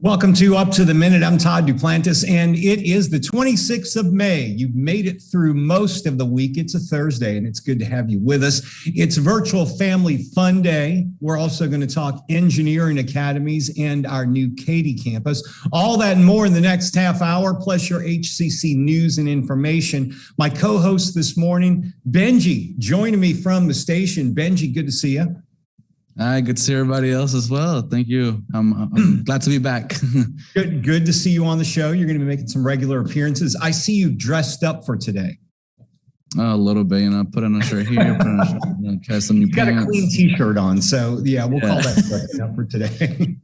Welcome to Up to the Minute. I'm Todd Duplantis, and it is the 26th of May. You've made it through most of the week. It's a Thursday, and it's good to have you with us. It's Virtual Family Fun Day. We're also going to talk engineering academies and our new Katy campus. All that and more in the next half hour, plus your HCC news and information. My co-host this morning, Benji, joining me from the station. Benji, good to see you. Hi, good to see everybody else as well. Thank you. I'm glad to be back. Good to see you on the show. You're going to be making some regular appearances. I see you dressed up for today. A little bit, put on a shirt here, put on a shirt, try some new pants. You got a clean t-shirt on, so we'll call that dressed up for today.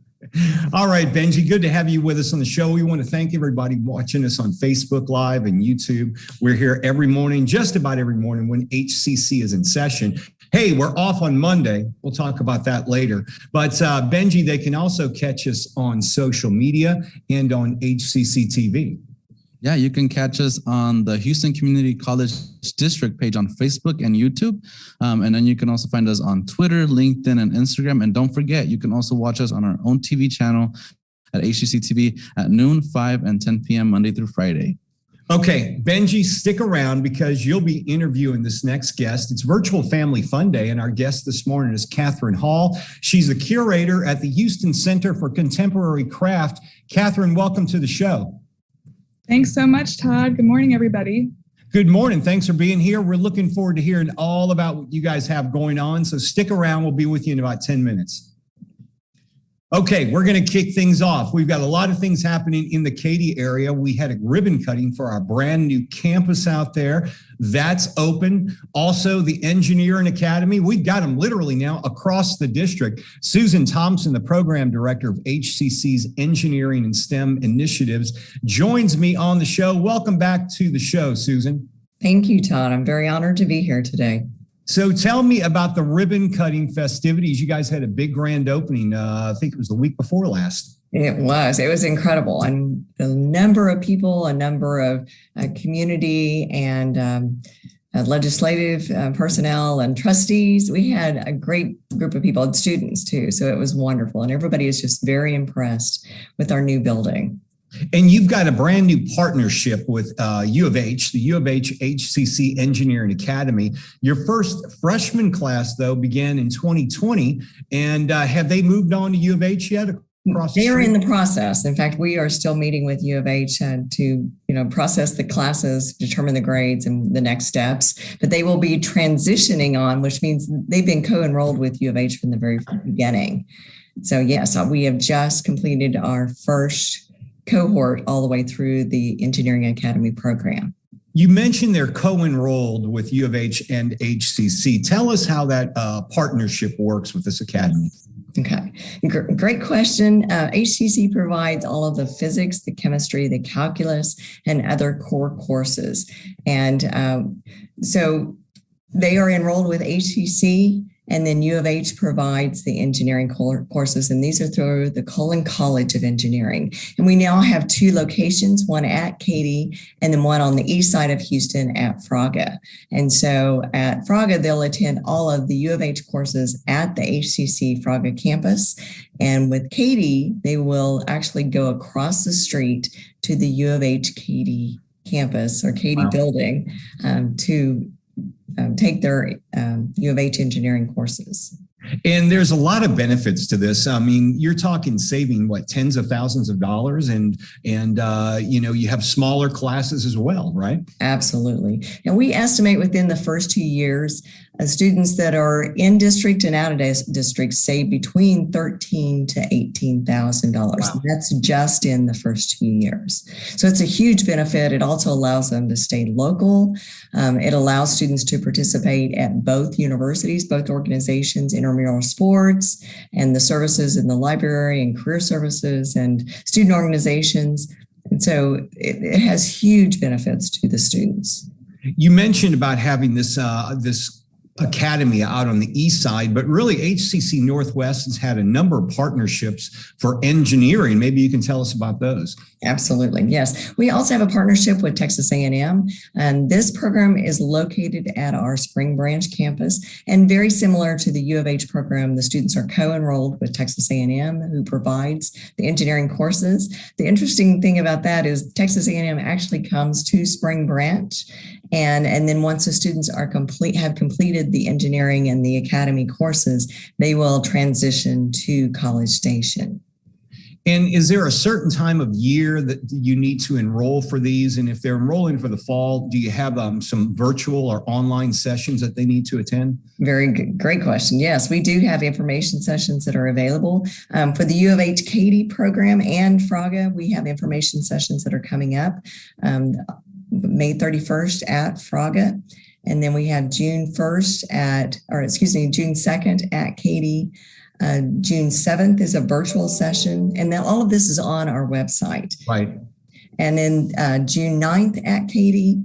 All right, Benji, good to have you with us on the show. We want to thank everybody watching us on Facebook Live and YouTube. We're here every morning, just about every morning when HCC is in session. Hey, we're off on Monday. We'll talk about that later. But Benji, they can also catch us on social media and on HCCTV. Yeah, you can catch us on the Houston Community College District page on Facebook and YouTube. And then you can also find us on Twitter, LinkedIn, and Instagram. And don't forget, you can also watch us on our own TV channel at HCCTV at noon, 5, and 10 p.m. Monday through Friday. Okay, Benji, stick around because you'll be interviewing this next guest. It's Virtual Family Fun Day, and our guest this morning is Kathryn Hall. She's a curator at the Houston Center for Contemporary Craft. Kathryn, welcome to the show. Thanks so much, Todd. Good morning, everybody. Good morning. Thanks for being here. We're looking forward to hearing all about what you guys have going on, so stick around. We'll be with you in about 10 minutes. Okay, we're going to kick things off. We've got a lot of things happening in the Katy area. We had a ribbon cutting for our brand new campus out there. That's open. Also, the Engineering Academy. We've got them literally now across the district. Susan Thompson, the program director of HCC's Engineering and STEM Initiatives, joins me on the show. Welcome back to the show, Susan. Thank you, Todd. I'm very honored to be here today. So tell me about the ribbon cutting festivities. You guys had a big grand opening. I think it was the week before last. It was incredible. And a number of people, a number of community and legislative personnel and trustees. We had a great group of people and students too. So it was wonderful. And everybody is just very impressed with our new building. And you've got a brand new partnership with U of H, the U of H HCC Engineering Academy. Your first freshman class, though, began in 2020. And have they moved on to U of H yet? They are in the process. In fact, we are still meeting with U of H to process the classes, determine the grades and the next steps. But they will be transitioning on, which means they've been co-enrolled with U of H from the very beginning. So yes, we have just completed our first cohort all the way through the Engineering Academy program. You mentioned they're co-enrolled with U of H and HCC. Tell us how that partnership works with this academy. Okay, great question. HCC provides all of the physics, the chemistry, the calculus, and other core courses. And so they are enrolled with HCC. And then U of H provides the engineering courses, and these are through the Cullen College of Engineering. And we now have 2 locations, one at Katy and then one on the east side of Houston at Fraga. And so at Fraga, they'll attend all of the U of H courses at the HCC Fraga campus. And with Katy, they will actually go across the street to the U of H Katy campus or Katy building to take their U of H engineering courses. And there's a lot of benefits to this. I mean, you're talking saving tens of thousands of dollars, and you have smaller classes as well, right? Absolutely. And we estimate within the first 2 years, students that are in district and out of district save between $13,000 to $18,000. Wow. That's just in the first 2 years. So it's a huge benefit. It also allows them to stay local. It allows students to participate at both universities, both organizations, intramural sports, and the services in the library and career services and student organizations. And so it has huge benefits to the students. You mentioned about having this academy out on the east side, but really HCC Northwest has had a number of partnerships for engineering. Maybe you can tell us about those. Absolutely, yes. We also have a partnership with Texas A&M, and this program is located at our Spring Branch campus. And very similar to the U of H program, the students are co-enrolled with Texas A&M, who provides the engineering courses. The interesting thing about that is Texas A&M actually comes to Spring Branch, and then once the students are have completed the engineering and the academy courses, they will transition to College Station. And is there a certain time of year that you need to enroll for these? And if they're enrolling for the fall, do you have some virtual or online sessions that they need to attend? Very good, great question. Yes, we do have information sessions that are available. For the U of H Katy program and Fraga, we have information sessions that are coming up May 31st at Fraga. And then we have June 2nd at Katy. June 7th is a virtual session, and then all of this is on our website. Right. And then June 9th at Katy.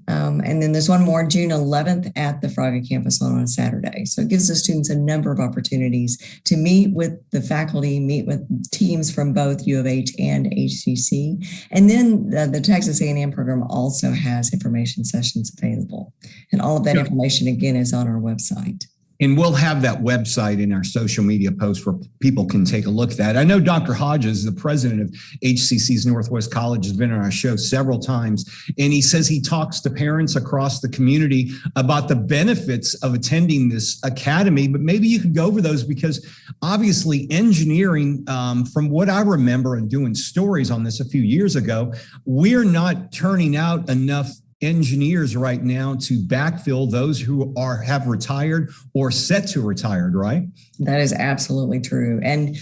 And then there's one more, June 11th at the Fraga campus on a Saturday. So it gives the students a number of opportunities to meet with the faculty, meet with teams from both U of H and HCC. And then the Texas A&M program also has information sessions available. And all of that information, again, is on our website. And we'll have that website in our social media posts where people can take a look at that. I know Dr. Hodges, the president of HCC's Northwest College, has been on our show several times, and he says he talks to parents across the community about the benefits of attending this academy. But maybe you could go over those, because obviously engineering, from what I remember and doing stories on this a few years ago, we're not turning out enough engineers right now to backfill those who have retired or set to retire, right? That is absolutely true. And,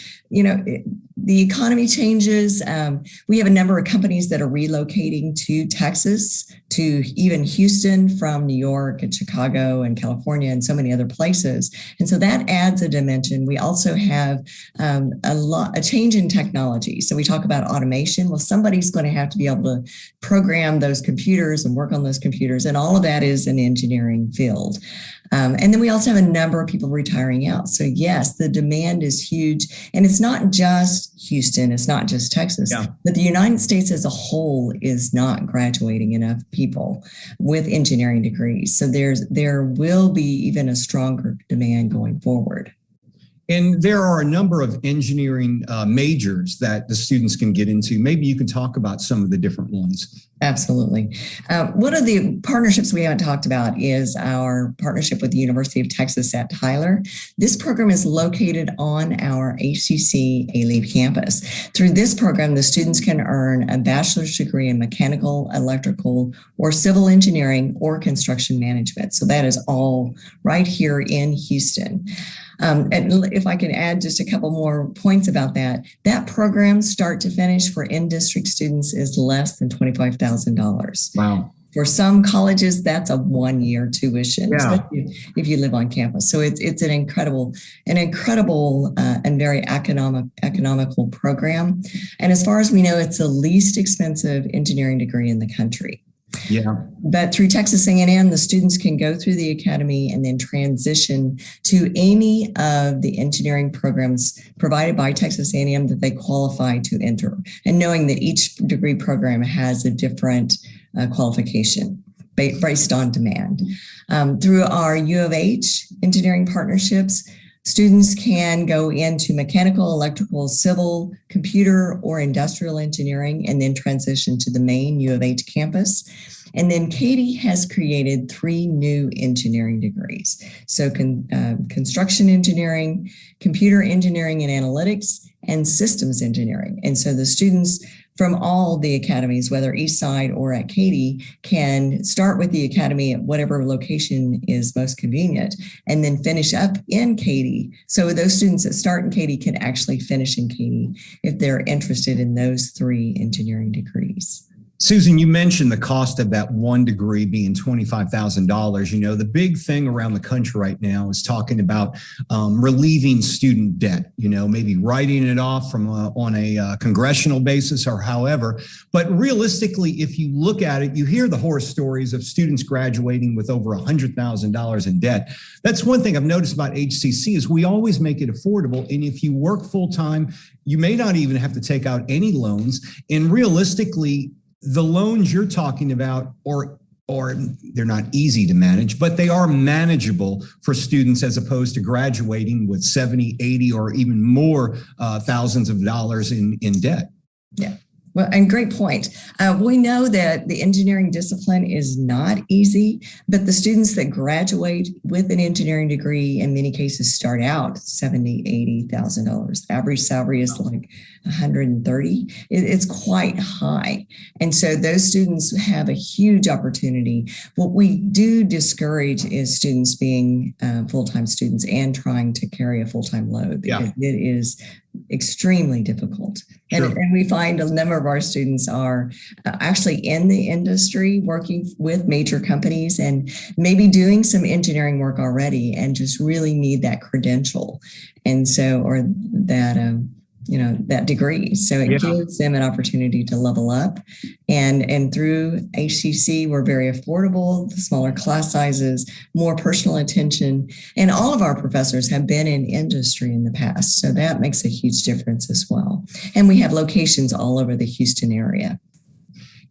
the economy changes. We have a number of companies that are relocating to Texas, to even Houston from New York and Chicago and California and so many other places. And so that adds a dimension. We also have a change in technology. So we talk about automation. Well, somebody's going to have to be able to program those computers and work on those computers. And all of that is an engineering field. And then we also have a number of people retiring out. So yes, the demand is huge. And it's not just Houston, it's not just Texas, but the United States as a whole is not graduating enough people with engineering degrees. So there will be even a stronger demand going forward. And there are a number of engineering majors that the students can get into. Maybe you can talk about some of the different ones. Absolutely. One of the partnerships we haven't talked about is our partnership with the University of Texas at Tyler. This program is located on our HCC A-Leap campus. Through this program, the students can earn a bachelor's degree in mechanical, electrical, or civil engineering or construction management. So that is all right here in Houston. And if I can add just a couple more points about that, that program start to finish for in-district students is less than $25,000. Wow. For some colleges, that's a 1-year tuition, especially if you live on campus. So it's an incredible and very economical program. And as far as we know, it's the least expensive engineering degree in the country. Yeah. But through Texas A&M, the students can go through the academy and then transition to any of the engineering programs provided by Texas A&M that they qualify to enter. And knowing that each degree program has a different qualification based on demand. Through our U of H engineering partnerships, students can go into mechanical, electrical, civil, computer, or industrial engineering, and then transition to the main U of H campus. And then Katy has created 3 new engineering degrees. So construction engineering, computer engineering and analytics, and systems engineering. And so the students from all the academies, whether Eastside or at Katy, can start with the academy at whatever location is most convenient and then finish up in Katy. So those students that start in Katy can actually finish in Katy if they're interested in those 3 engineering degrees. Susan, you mentioned the cost of that one degree being $25,000. You know, the big thing around the country right now is talking about relieving student debt, you know, maybe writing it off from on a congressional basis or however. But realistically, if you look at it, you hear the horror stories of students graduating with over $100,000 in debt. That's one thing I've noticed about HCC is we always make it affordable. And if you work full time, you may not even have to take out any loans. And realistically, the loans you're talking about, or they're not easy to manage, but they are manageable for students as opposed to graduating with 70, 80, or even more thousands of dollars in debt. Yeah. Well, and great point. We know that the engineering discipline is not easy, but the students that graduate with an engineering degree in many cases start out $70,000, $80,000. Average salary is like $130,000. It's quite high. And so those students have a huge opportunity. What we do discourage is students being full-time students and trying to carry a full-time load because it is extremely difficult. Sure. And we find a number of our students are actually in the industry working with major companies and maybe doing some engineering work already and just really need that credential. And so, or that, that degree. So it gives them an opportunity to level up. And through HCC, we're very affordable, smaller class sizes, more personal attention. And all of our professors have been in industry in the past. So that makes a huge difference as well. And we have locations all over the Houston area.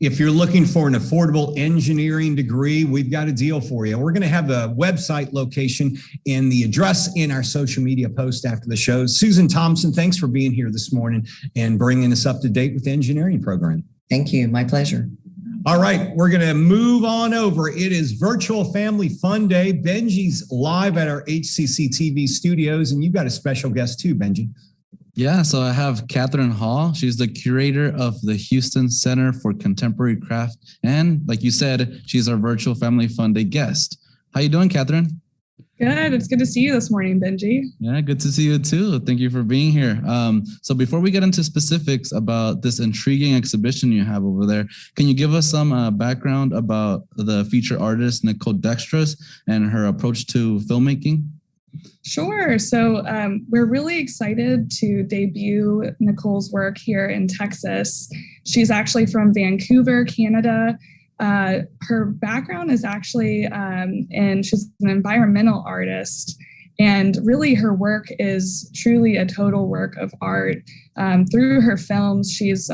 If you're looking for an affordable engineering degree, we've got a deal for you. We're going to have the website location and the address in our social media post after the show. Susan Thompson, thanks for being here this morning and bringing us up to date with the engineering program. Thank you. My pleasure. All right, we're going to move on over. It is Virtual Family Fun Day. Benji's live at our HCCTV studios, and you've got a special guest too, Benji. Yeah, so I have Kathryn Hall. She's the curator of the Houston Center for Contemporary Craft. And like you said, she's our Virtual Family Fun Day guest. How you doing, Kathryn? Good. It's good to see you this morning, Benji. Yeah, good to see you too. Thank you for being here. So before we get into specifics about this intriguing exhibition you have over there, can you give us some background about the feature artist, Nicole Dextras, and her approach to filmmaking? Sure. So we're really excited to debut Nicole's work here in Texas. She's actually from Vancouver, Canada. Her background is actually she's an environmental artist. And really her work is truly a total work of art. Through her films, she's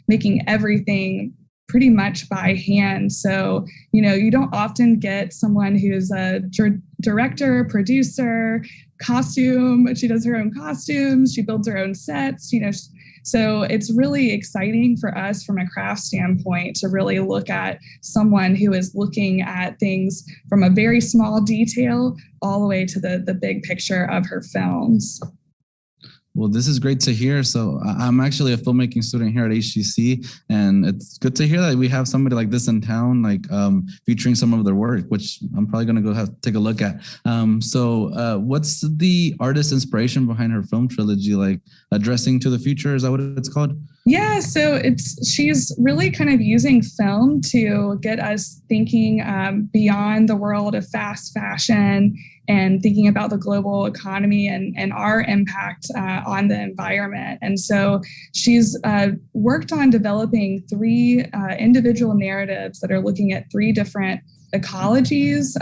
making everything pretty much by hand. So, you don't often get someone who's a director, producer, costume. She does her own costumes. She builds her own sets, So it's really exciting for us from a craft standpoint to really look at someone who is looking at things from a very small detail all the way to the big picture of her films. Well, this is great to hear. So I'm actually a filmmaking student here at HCC, and it's good to hear that we have somebody like this in town, featuring some of their work, which I'm probably going to go take a look at. So what's the artist's inspiration behind her film trilogy, like Addressing to the Future? Is that what it's called? Yeah, so she's really kind of using film to get us thinking beyond the world of fast fashion and thinking about the global economy and our impact on the environment. And so she's worked on developing 3 individual narratives that are looking at 3 different ecologies.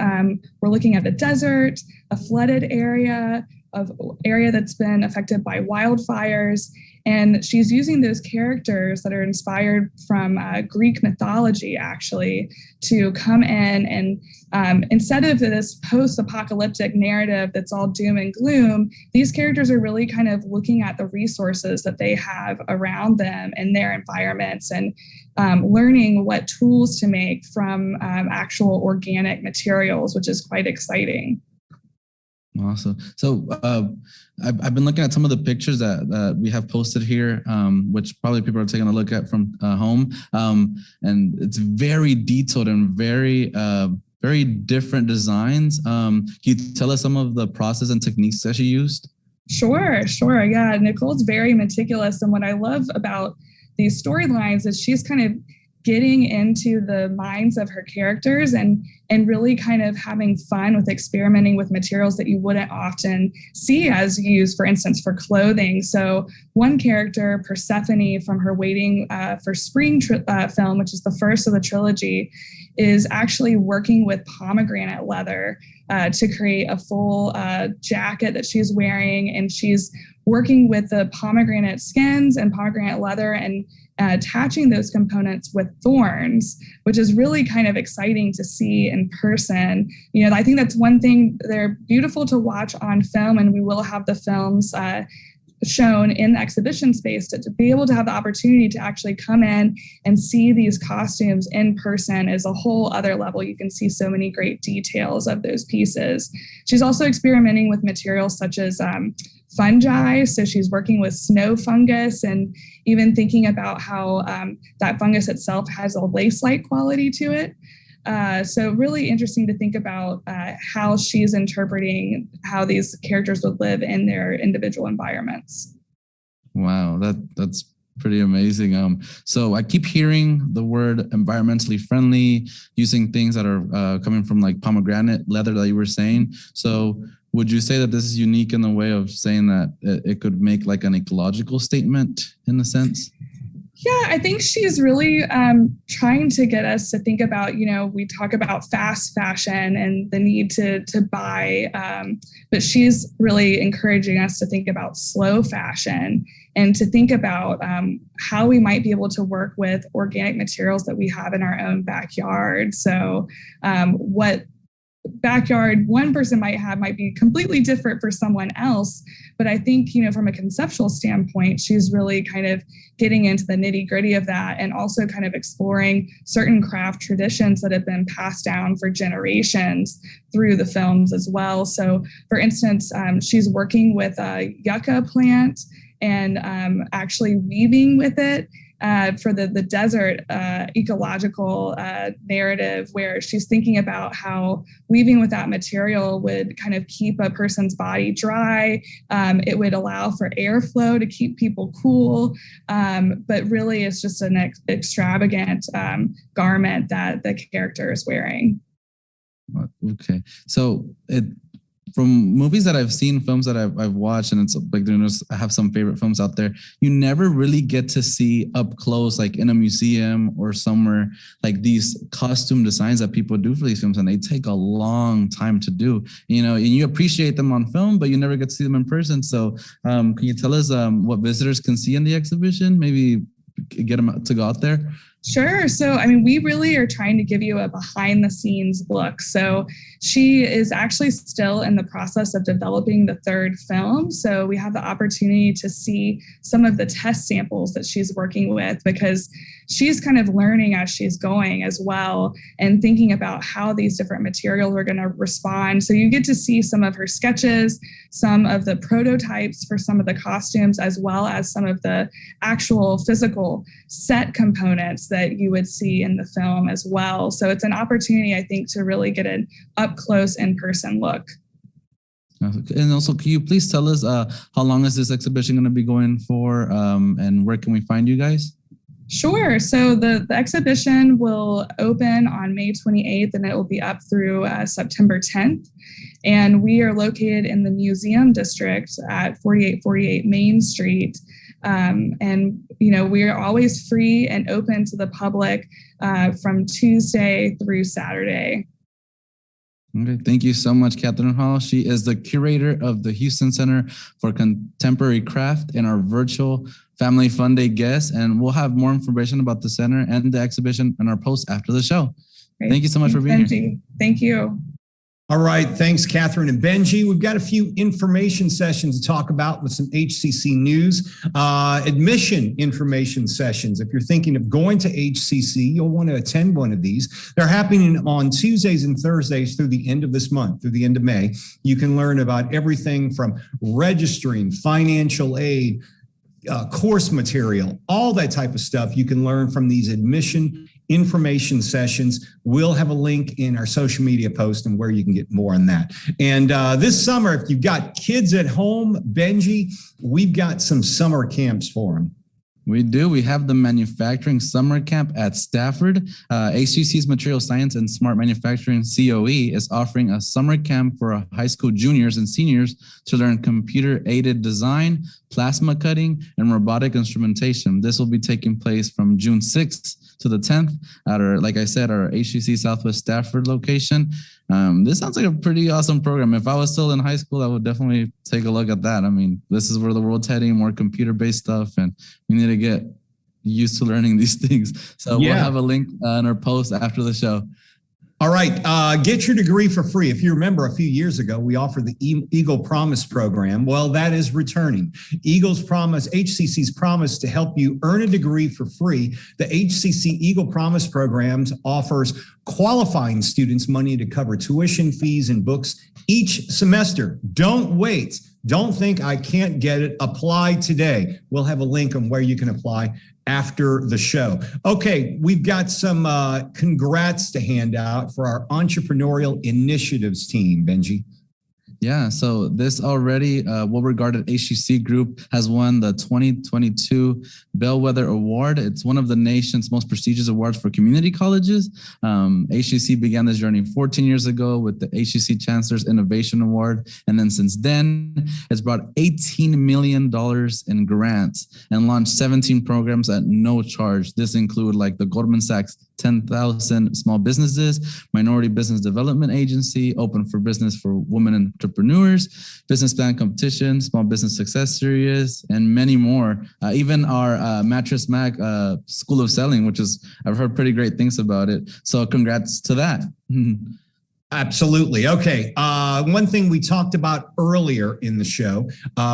We're looking at a desert, a flooded area that's been affected by wildfires. And she's using those characters that are inspired from Greek mythology, actually, to come in and instead of this post-apocalyptic narrative that's all doom and gloom, these characters are really kind of looking at the resources that they have around them in their environments and learning what tools to make from actual organic materials, which is quite exciting. Awesome. So I've been looking at some of the pictures that we have posted here, which probably people are taking a look at from home. And it's very detailed and very different designs. Can you tell us some of the process and techniques that she used? Sure. Yeah, Nicole's very meticulous. And what I love about these storylines is she's kind of getting into the minds of her characters and really kind of having fun with experimenting with materials that you wouldn't often see as used, for instance, for clothing. So one character, Persephone, from her Waiting for Spring film, which is the first of the trilogy, is actually working with pomegranate leather to create a full jacket that she's wearing. And she's working with the pomegranate skins and pomegranate leather and attaching those components with thorns, which is really kind of exciting to see in person. You know, I think that's one thing. They're beautiful to watch on film, and we will have the films shown in the exhibition space to be able to have the opportunity to actually come in and see these costumes in person is a whole other level. You can see so many great details of those pieces. She's also experimenting with materials such as fungi. So she's working with snow fungus and even thinking about how that fungus itself has a lace-like quality to it. So really interesting to think about how she's interpreting how these characters would live in their individual environments. Wow, that's pretty amazing. So I keep hearing the word environmentally friendly, using things that are coming from like pomegranate leather that you were saying. So would you say that this is unique in the way of saying that it could make like an ecological statement in a sense? Yeah, I think she's really trying to get us to think about, you know, we talk about fast fashion and the need to buy, but she's really encouraging us to think about slow fashion and to think about how we might be able to work with organic materials that we have in our own backyard. So what backyard one person might have might be completely different for someone else. But I think, you know, from a conceptual standpoint, she's really kind of getting into the nitty gritty of that and also kind of exploring certain craft traditions that have been passed down for generations through the films as well. So for instance, she's working with a yucca plant and actually weaving with it for the desert ecological narrative, where she's thinking about how weaving with that material would kind of keep a person's body dry. It would allow for airflow to keep people cool. But really, it's just an extravagant garment that the character is wearing. Okay. So from movies that I've seen, films that I've watched, and it's like, I have some favorite films out there, you never really get to see up close, like in a museum or somewhere, like these costume designs that people do for these films, and they take a long time to do, you know, and you appreciate them on film, but you never get to see them in person. So can you tell us what visitors can see in the exhibition? Maybe get them to go out there? Sure. So, I mean, we really are trying to give you a behind the scenes look. So she is actually still in the process of developing the third film. So we have the opportunity to see some of the test samples that she's working with, because she's kind of learning as she's going as well and thinking about how these different materials are going to respond. So you get to see some of her sketches, some of the prototypes for some of the costumes, as well as some of the actual physical set components that you would see in the film as well. So it's an opportunity, I think, to really get an up close in-person look. And also, can you please tell us how long is this exhibition going to be going for, and where can we find you guys? Sure. So the exhibition will open on May 28th and it will be up through September 10th. And we are located in the museum district at 4848 Main Street. And, you know, we are always free and open to the public from Tuesday through Saturday. Okay, thank you so much, Kathryn Hall. She is the curator of the Houston Center for Contemporary Craft and our virtual Family Fun Day guest. And we'll have more information about the center and the exhibition in our post after the show. Great. Thank you so much for being here. Thank you. All right. Thanks, Kathryn and Benji. We've got a few information sessions to talk about with some HCC news. Admission information sessions. If you're thinking of going to HCC, you'll want to attend one of these. They're happening on Tuesdays and Thursdays through the end of this month, through the end of May. You can learn about everything from registering, financial aid, course material, all that type of stuff you can learn from these admission information sessions. We'll have a link in our social media post and where you can get more on that. And this summer, if you've got kids at home, Benji, we've got some summer camps for them. We do. We have the manufacturing summer camp at Stafford. HCC's Material Science and Smart Manufacturing COE is offering a summer camp for high school juniors and seniors to learn computer-aided design, plasma cutting, and robotic instrumentation. This will be taking place from June 6th to the 10th at our, like I said, our HCC Southwest Stafford location. This sounds like a pretty awesome program. If I was still in high school, I would definitely take a look at that. I mean, this is where the world's heading, more computer-based stuff, and we need to get used to learning these things. So we'll have a link in our post after the show. All right, get your degree for free. If you remember, a few years ago, we offered the Eagle Promise program. Well, that is returning. Eagle's Promise, HCC's promise to help you earn a degree for free. The HCC Eagle Promise programs offers qualifying students money to cover tuition, fees, and books each semester. Don't wait. Don't think I can't get it. Apply today. We'll have a link on where you can apply after the show. Okay, we've got some congrats to hand out for our entrepreneurial initiatives team, Benji. Yeah, so this already well-regarded HCC group has won the 2022 Bellwether Award. It's one of the nation's most prestigious awards for community colleges. HCC began this journey 14 years ago with the HCC Chancellor's Innovation Award. And then since then, it's brought $18 million in grants and launched 17 programs at no charge. This include like the Goldman Sachs 10,000 Small Businesses, Minority Business Development Agency, Open for Business for Women Entrepreneurs, Business Plan Competition, Small Business Success Series, and many more. Even our Mattress Mac School of Selling, which is, I've heard pretty great things about it. So congrats to that. Absolutely. Okay. One thing we talked about earlier in the show,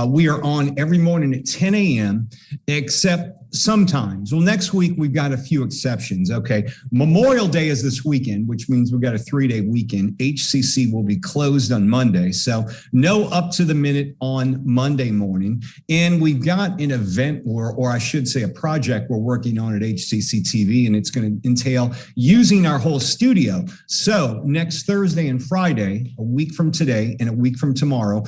we are on every morning at 10 a.m., except sometimes. Well, next week, we've got a few exceptions. Okay. Memorial Day is this weekend, which means we've got a 3-day weekend. HCC will be closed on Monday. So no up to the minute on Monday morning. And we've got an event or I should say a project we're working on at HCCTV, and it's going to entail using our whole studio. So next Thursday and Friday, a week from today and a week from tomorrow,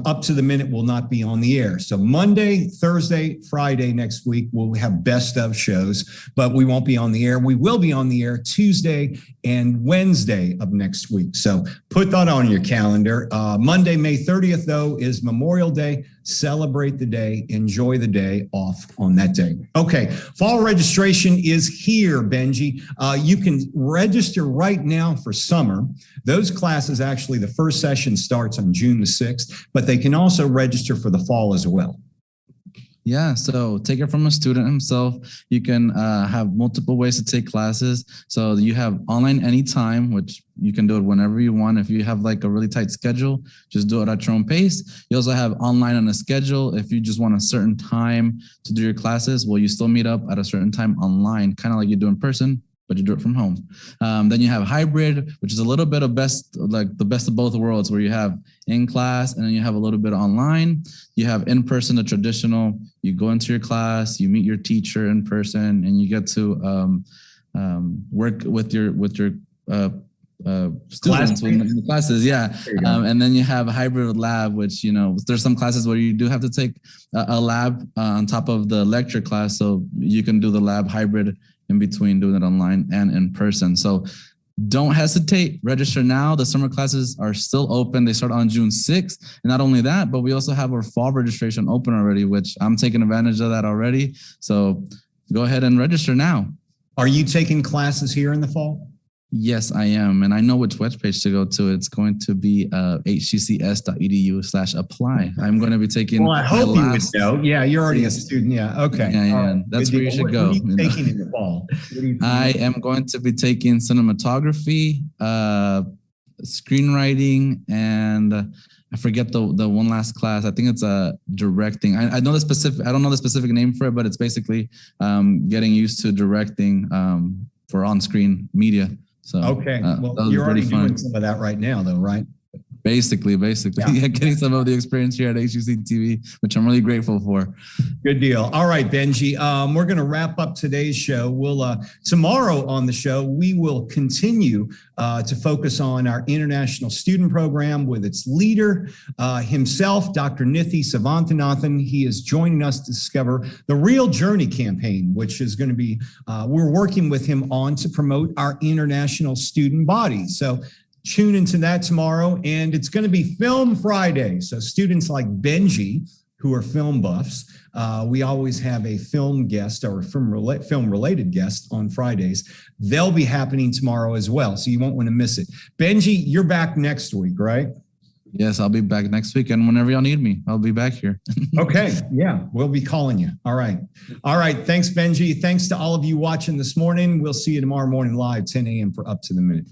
up to the minute will not be on the air. So Monday, Thursday, Friday next week, we'll have best of shows, but we won't be on the air. We will be on the air Tuesday and Wednesday of next week. So put that on your calendar. Monday, May 30th, though, is Memorial Day. Celebrate the day. Enjoy the day off on that day. Okay, fall registration is here, Benji. You can register right now for summer. Those classes, actually, the first session starts on June the 6th, but they can also register for the fall as well. Yeah, so take it from a student himself. You can have multiple ways to take classes. So you have online anytime, which you can do it whenever you want. If you have like a really tight schedule, just do it at your own pace. You also have online on a schedule. If you just want a certain time to do your classes, well, you still meet up at a certain time online, kind of like you do in person, but you do it from home. Then you have hybrid, which is a little bit of the best of both worlds, where you have in class and then you have a little bit online. You have in person, the traditional. You go into your class, you meet your teacher in person, and you get to work with your students in the classes. Yeah. And then you have a hybrid lab, which, there's some classes where you do have to take a lab on top of the lecture class. So you can do the lab hybrid in between doing it online and in person. So don't hesitate. Register now. The summer classes are still open. They start on June 6th. And not only that, but we also have our fall registration open already, which I'm taking advantage of that already. So go ahead and register now. Are you taking classes here in the fall? Yes, I am. And I know which webpage to go to. It's going to be hccs.edu/apply. I'm going to be taking. Well, I hope you would know. Yeah, you're already a student. Yeah. Okay. Yeah. That's where you should go. What are you taking in the fall? I am going to be taking cinematography, screenwriting, and I forget the one last class. I think it's directing. I know the specific. I don't know the specific name for it, but it's basically getting used to directing for on-screen media. So, okay. Well, you're already doing some of that right now, though, right? Basically, yeah, getting some of the experience here at HCCTV, which I'm really grateful for. Good deal. All right, Benji, we're going to wrap up today's show. We'll tomorrow on the show, we will continue to focus on our international student program with its leader himself, Dr. Nithi Savanthanathan. He is joining us to discover the Real Journey campaign, which is going to be, we're working with him on to promote our international student body. So tune into that tomorrow, and it's going to be Film Friday. So students like Benji, who are film buffs, we always have a film guest or film-related guest on Fridays. They'll be happening tomorrow as well, so you won't want to miss it. Benji, you're back next week, right? Yes, I'll be back next week, and whenever y'all need me, I'll be back here. Okay, yeah, we'll be calling you. All right. Thanks, Benji. Thanks to all of you watching this morning. We'll see you tomorrow morning live, 10 a.m. for Up to the Minute.